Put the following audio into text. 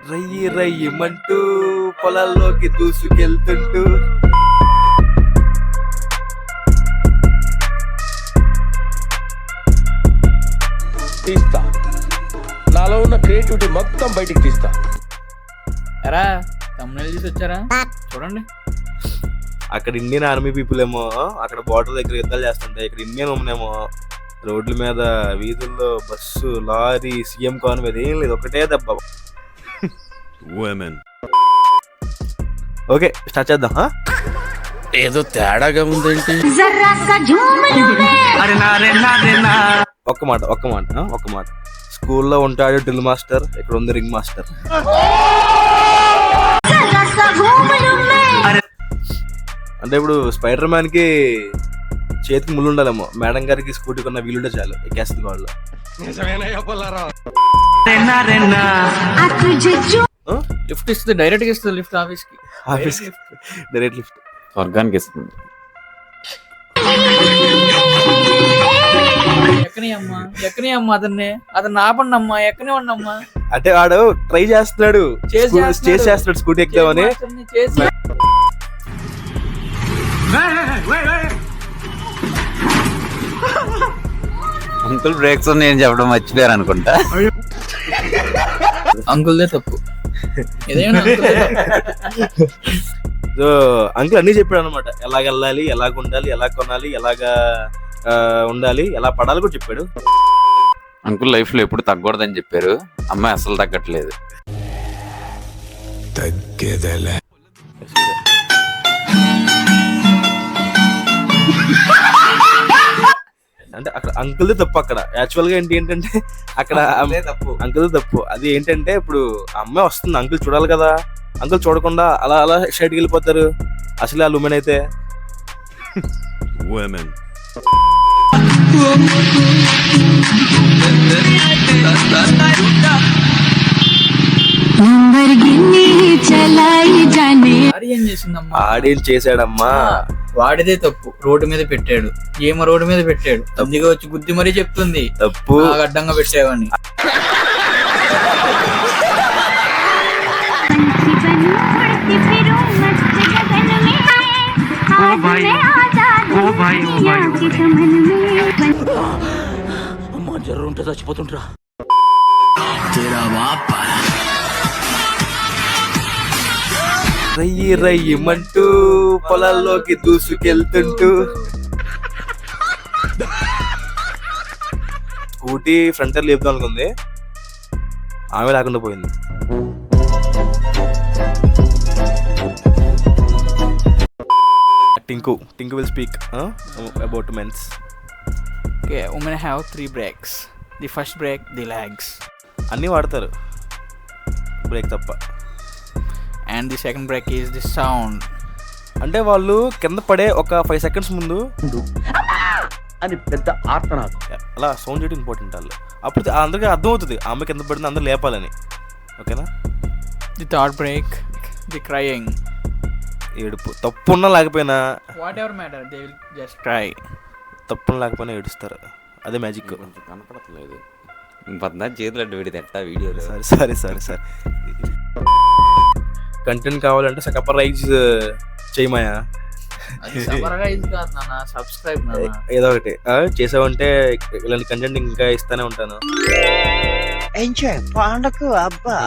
రయ్యి రయ్యమంటూ పొలాల్లోకి దూసుకెళ్తుంటూ తీస్తా, నాలో ఉన్న క్రియేటివిటీ మొత్తం బయటికి తీస్తా. ఎరా తమిళ చూసి వచ్చారా? చూడండి, అక్కడ ఇండియన్ ఆర్మీ పీపుల్ ఏమో అక్కడ బార్డర్ దగ్గర యుద్ధాలు చేస్తుంటాయి. ఇక్కడ ఇండియన్ ఉమెన్ ఏమో రోడ్ల మీద, వీధుల్లో, బస్సు, లారీ, సీఎం కాన్ మీద ఏం లేదు, ఒకటే దెబ్బ. ఓకే, స్టార్ట్ చేద్దాం. ఏదో తేడాగా ఉందేంటి? ఒక్క మాట. స్కూల్లో ఉంటాడు డ్రిల్ మాస్టర్, ఇక్కడ ఉంది రింగ్ మాస్టర్. అంటే ఇప్పుడు స్పైడర్ మ్యాన్ కి చేతికి ముళ్ళు ఉండాలేమో, మేడం గారికి స్కూటీకి ఉన్న వీలుంటే చాలు, ఎక్కేస్తుంది వాళ్ళు. లిఫ్ట్ ఇస్తుంది, డైరెక్ట్ గా ఇస్తుంది లిఫ్ట్ ఆఫీస్ కి డైరెక్ట్ లిఫ్ట్ స్వర్గానికి ఇస్తుంది. ఎక్కని అమ్మా అతన్ని ఆపండి అమ్మా, ఎక్కనే ఉండమ్మా. అంటే వాడు ట్రై చేస్తున్నాడు, చేస్తున్నాడు స్కూటీ ఎక్కుదామని. అంకుల్ బ్రేక్స్ నేను చెప్పడం మర్చిపోయారు అనుకుంటా. అంకుల్దే తప్పు. సో అంకుల్ అన్ని చెప్పాడు అనమాట, ఎలాగ వెళ్ళాలి, ఎలాగ ఉండాలి, ఎలా కొనాలి, ఎలాగా ఉండాలి, ఎలా పడాలి కూడా చెప్పాడు. అంకుల్ లైఫ్ లో ఎప్పుడు తగ్గకూడదని చెప్పారు, అమ్మాయి అసలు తగ్గట్లేదు. అంటే అక్కడ అంకుల్దే తప్పు. అక్కడ యాక్చువల్ గా ఏంటంటే అక్కడ అంకుల్దే తప్పు. అది ఏంటంటే ఇప్పుడు అమ్మాయి వస్తుంది, అంకుల్ చూడాలి కదా, అంకుల్ చూడకుండా అలా అలా సైడ్కి వెళ్ళిపోతారు. అసలు ఆ ఉమెన్ అయితే ఏం చేసిందమ్మా? ఆడేం చేశాడమ్మా, వాడిదే తప్పు. రోడ్డు మీద పెట్టాడు, ఏమో రోడ్డు మీద పెట్టాడు, అందుకే వచ్చి గుద్ది మరీ చెప్తుంది తప్పు, అడ్డంగా పెట్టావని. జర్రుంటే చచ్చిపోతుంటరా. రయ్యి రయ్యమంటూ పొలాల్లోకి దూసుకెళ్తుంటూ స్కూటీ ఫ్రంట్ లేపుదాం అనుకుంది, ఆమె లేకుండా పోయింది. Tinku will speak about mens. Okay, women have 3 brakes. The first brake, the legs. అన్నీ వాడతారు, బ్రేక్ తప్ప. And the second brake is the sound. అంటే వాళ్ళు కింద పడే ఒక 5 seconds ముందు అని పెద్ద ఆర్తనాదం, అలా సౌండ్ చేయడం ఇంపార్టెంట్. వాళ్ళు అప్పుడు అందరికీ అర్థమవుతుంది ఆమె కింద పడింది, అందరూ లేపాలని. ఓకేనా? The third brake, the crying. ఏడుపు, తప్పున్నా లేకపోయినా, Whatever matter, they will just cry. తప్పున్నా లేకపోయినా ఏడుస్తారు, అదే మ్యాజిక్. కనపడట్లేదు, చేతులు అడ్డు పెడితే ఎట్టా వీడియోలో. సరే కంటెంట్ కావాలంటే సబ్స్క్రైబ్ చేయమాయా, సబ్స్క్రైబ్ ఏదో ఒకటి చేసావంటే ఇలాంటి కంటెంట్ ఇంకా ఇస్తానే ఉంటాను. ఎంజాయ్ పండగ అబ్బా.